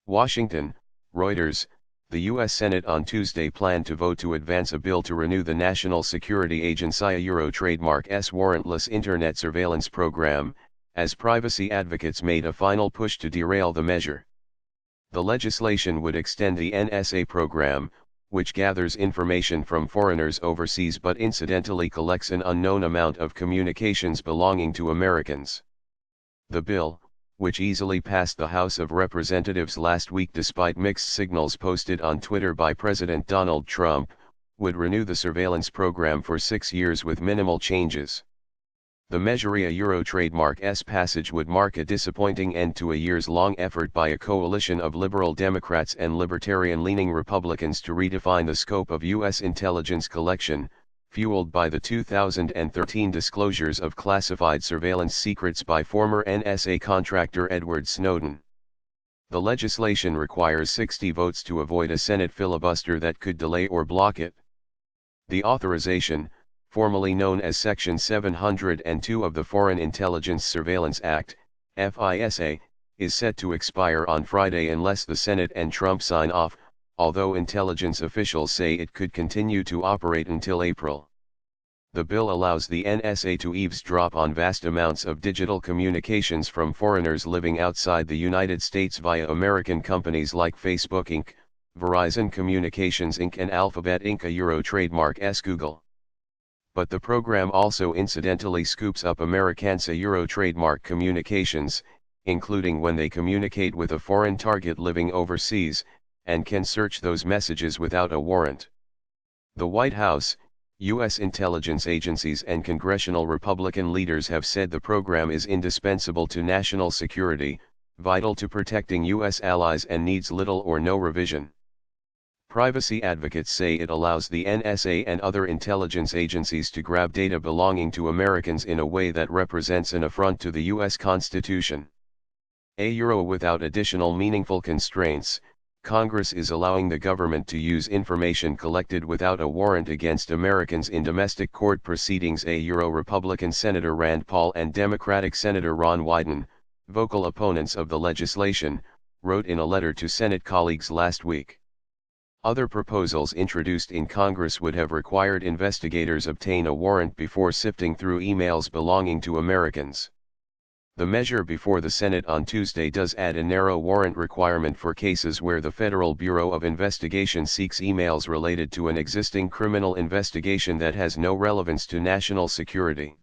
Washington, Reuters. The U.S. Senate on Tuesday planned to vote to advance a bill to renew the National Security Agency trademark's warrantless Internet surveillance program, as privacy advocates made a final push to derail the measure. The legislation would extend the NSA program, which gathers information from foreigners overseas but incidentally collects an unknown amount of communications belonging to Americans. The bill, which easily passed the House of Representatives last week despite mixed signals posted on Twitter by President Donald Trump, would renew the surveillance program for 6 years with minimal changes. The measure trademark's passage would mark a disappointing end to a years-long effort by a coalition of liberal Democrats and libertarian-leaning Republicans to redefine the scope of U.S. intelligence collection, fueled by the 2013 disclosures of classified surveillance secrets by former NSA contractor Edward Snowden. The legislation requires 60 votes to avoid a Senate filibuster that could delay or block it. The authorization, formerly known as Section 702 of the Foreign Intelligence Surveillance Act, FISA, is set to expire on Friday unless the Senate and Trump sign off, although intelligence officials say it could continue to operate until April. The bill allows the NSA to eavesdrop on vast amounts of digital communications from foreigners living outside the United States via American companies like Facebook Inc., Verizon Communications Inc. and Alphabet Inc. Trademark's Google. But the program also incidentally scoops up Americans' trademark communications, including when they communicate with a foreign target living overseas, and can search those messages without a warrant. The White House, U.S. intelligence agencies and congressional Republican leaders have said the program is indispensable to national security, vital to protecting U.S. allies and needs little or no revision. Privacy advocates say it allows the NSA and other intelligence agencies to grab data belonging to Americans in a way that represents an affront to the U.S. Constitution. Without additional meaningful constraints, Congress is allowing the government to use information collected without a warrant against Americans in domestic court proceedings. Republican Senator Rand Paul and Democratic Senator Ron Wyden, vocal opponents of the legislation, wrote in a letter to Senate colleagues last week. Other proposals introduced in Congress would have required investigators obtain a warrant before sifting through emails belonging to Americans. The measure before the Senate on Tuesday does add a narrow warrant requirement for cases where the Federal Bureau of Investigation seeks emails related to an existing criminal investigation that has no relevance to national security.